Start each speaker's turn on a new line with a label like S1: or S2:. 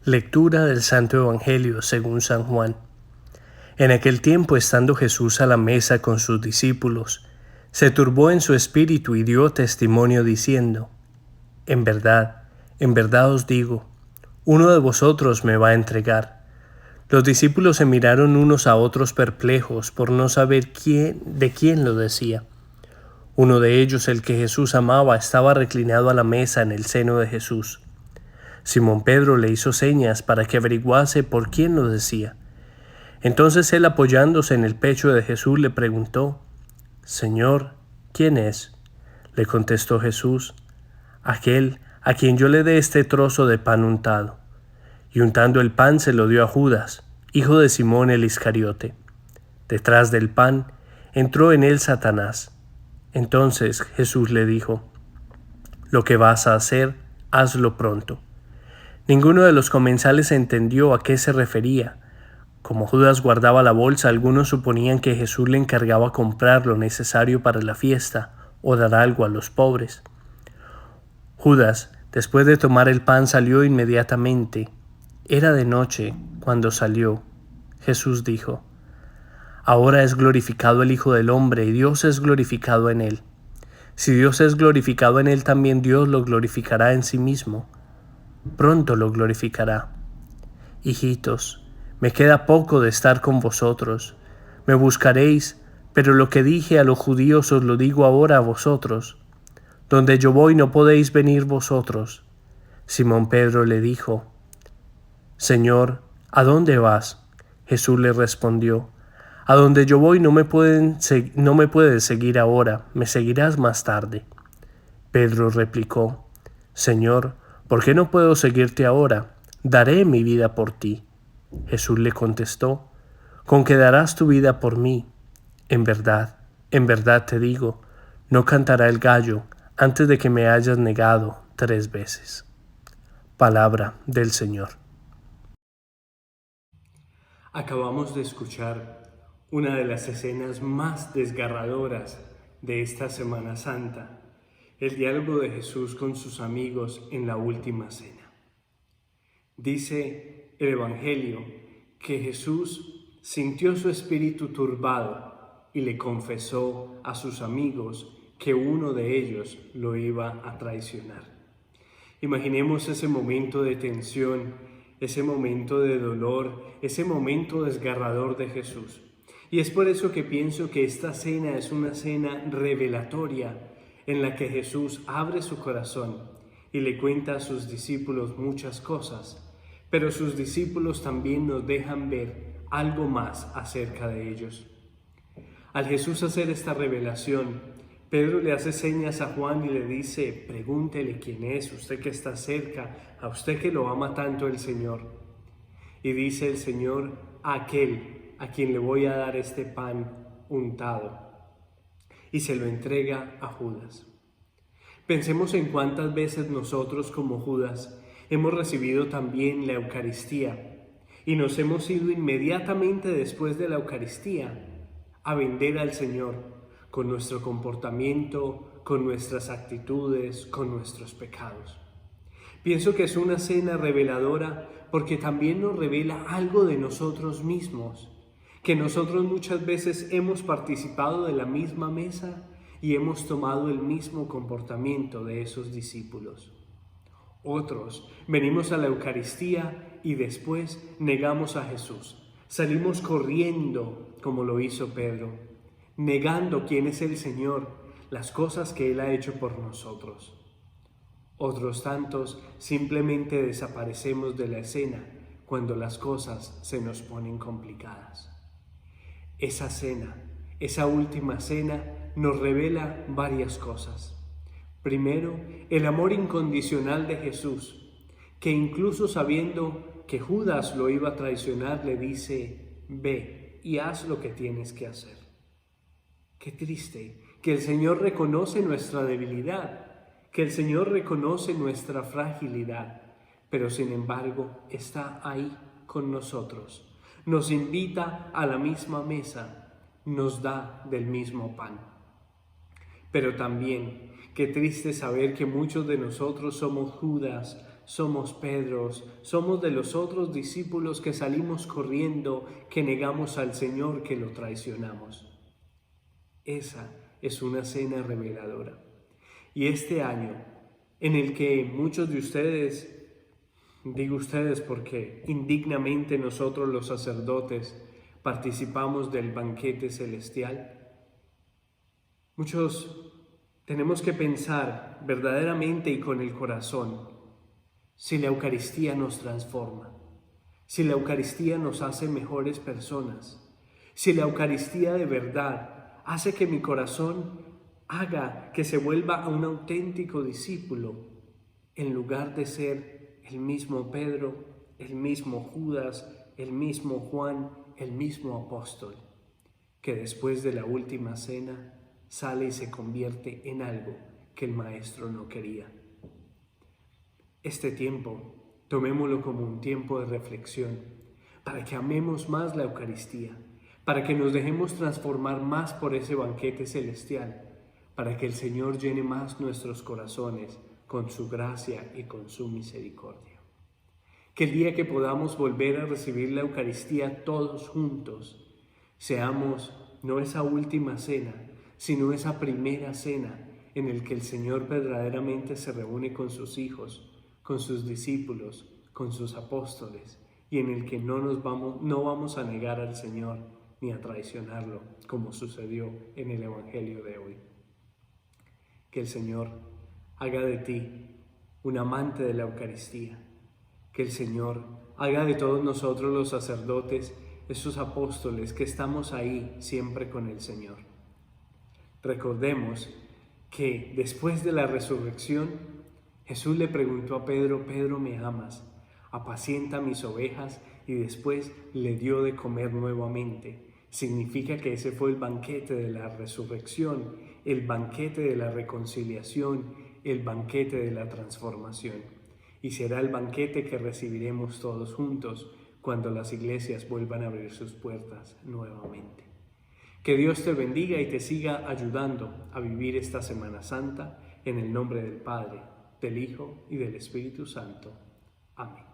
S1: Lectura del Santo Evangelio según San Juan. En aquel tiempo, estando Jesús a la mesa con sus discípulos, se turbó en su espíritu y dio testimonio diciendo: en verdad os digo, uno de vosotros me va a entregar. Los discípulos se miraron unos a otros perplejos por no saber de quién lo decía. Uno de ellos, el que Jesús amaba, estaba reclinado a la mesa en el seno de Jesús. Simón Pedro le hizo señas para que averiguase por quién lo decía. Entonces él, apoyándose en el pecho de Jesús, le preguntó: Señor, ¿quién es? Le contestó Jesús: aquel a quien yo le dé este trozo de pan untado. Y untando el pan se lo dio a Judas, hijo de Simón el Iscariote. Detrás del pan entró en él Satanás. Entonces Jesús le dijo: lo que vas a hacer, hazlo pronto. Ninguno de los comensales entendió a qué se refería. Como Judas guardaba la bolsa, algunos suponían que Jesús le encargaba comprar lo necesario para la fiesta o dar algo a los pobres. Judas, después de tomar el pan, salió inmediatamente. Era de noche cuando salió. Jesús dijo: ahora es glorificado el Hijo del Hombre y Dios es glorificado en él. Si Dios es glorificado en él, también Dios lo glorificará en sí mismo. Pronto lo glorificará. Hijitos, me queda poco de estar con vosotros. Me buscaréis, pero lo que dije a los judíos os lo digo ahora a vosotros. Donde yo voy no podéis venir vosotros. Simón Pedro le dijo: Señor, ¿a dónde vas? Jesús le respondió: a donde yo voy no me puedes seguir ahora, me seguirás más tarde. Pedro replicó: Señor, ¿por qué no puedo seguirte ahora? Daré mi vida por ti. Jesús le contestó: con que darás tu vida por mí. En verdad te digo, no cantará el gallo antes de que me hayas negado 3 veces. Palabra del Señor.
S2: Acabamos de escuchar una de las escenas más desgarradoras de esta Semana Santa, el diálogo de Jesús con sus amigos en la última cena. Dice el Evangelio que Jesús sintió su espíritu turbado y le confesó a sus amigos que uno de ellos lo iba a traicionar. Imaginemos ese momento de tensión, ese momento de dolor, ese momento desgarrador de Jesús. Y es por eso que pienso que esta cena es una cena revelatoria en la que Jesús abre su corazón y le cuenta a sus discípulos muchas cosas, pero sus discípulos también nos dejan ver algo más acerca de ellos. Al Jesús hacer esta revelación, Pedro le hace señas a Juan y le dice: pregúntele quién es, usted que está cerca, a usted que lo ama tanto el Señor. Y dice el Señor: aquel a quien le voy a dar este pan untado. Y se lo entrega a Judas. Pensemos en cuántas veces nosotros como Judas hemos recibido también la Eucaristía y nos hemos ido inmediatamente después de la Eucaristía a vender al Señor con nuestro comportamiento, con nuestras actitudes, con nuestros pecados. Pienso que es una cena reveladora porque también nos revela algo de nosotros mismos, que nosotros muchas veces hemos participado de la misma mesa y hemos tomado el mismo comportamiento de esos discípulos. Otros venimos a la Eucaristía y después negamos a Jesús. Salimos corriendo como lo hizo Pedro, negando quién es el Señor, las cosas que Él ha hecho por nosotros. Otros tantos simplemente desaparecemos de la escena cuando las cosas se nos ponen complicadas. Esa cena, esa última cena, nos revela varias cosas. Primero, el amor incondicional de Jesús, que incluso sabiendo que Judas lo iba a traicionar, le dice: ve y haz lo que tienes que hacer. Qué triste que el Señor reconoce nuestra debilidad, que el Señor reconoce nuestra fragilidad, pero sin embargo está ahí con nosotros. Nos invita a la misma mesa, nos da del mismo pan. Pero también, qué triste saber que muchos de nosotros somos Judas, somos Pedros, somos de los otros discípulos que salimos corriendo, que negamos al Señor, que lo traicionamos. Esa es una cena reveladora. Y este año, en el que muchos de ustedes, digo ustedes porque indignamente nosotros los sacerdotes participamos del banquete celestial, muchos tenemos que pensar verdaderamente y con el corazón si la Eucaristía nos transforma, si la Eucaristía nos hace mejores personas, si la Eucaristía de verdad hace que mi corazón haga que se vuelva a un auténtico discípulo en lugar de ser el mismo Pedro, el mismo Judas, el mismo Juan, el mismo apóstol, que después de la última cena sale y se convierte en algo que el Maestro no quería. Este tiempo, tomémoslo como un tiempo de reflexión, para que amemos más la Eucaristía, para que nos dejemos transformar más por ese banquete celestial, para que el Señor llene más nuestros corazones con su gracia y con su misericordia. Que el día que podamos volver a recibir la Eucaristía todos juntos, seamos no esa última cena, sino esa primera cena en el que el Señor verdaderamente se reúne con sus hijos, con sus discípulos, con sus apóstoles, y en el que no vamos a negar al Señor ni a traicionarlo, como sucedió en el Evangelio de hoy. Que el Señor haga de ti un amante de la Eucaristía, que el Señor haga de todos nosotros los sacerdotes esos apóstoles que estamos ahí siempre con el Señor. Recordemos que después de la resurrección, Jesús le preguntó a Pedro: Pedro, ¿me amas? Apacienta mis ovejas, y después le dio de comer nuevamente. Significa que ese fue el banquete de la resurrección, el banquete de la reconciliación, el banquete de la transformación. Y será el banquete que recibiremos todos juntos cuando las iglesias vuelvan a abrir sus puertas nuevamente. Que Dios te bendiga y te siga ayudando a vivir esta Semana Santa en el nombre del Padre, del Hijo y del Espíritu Santo. Amén.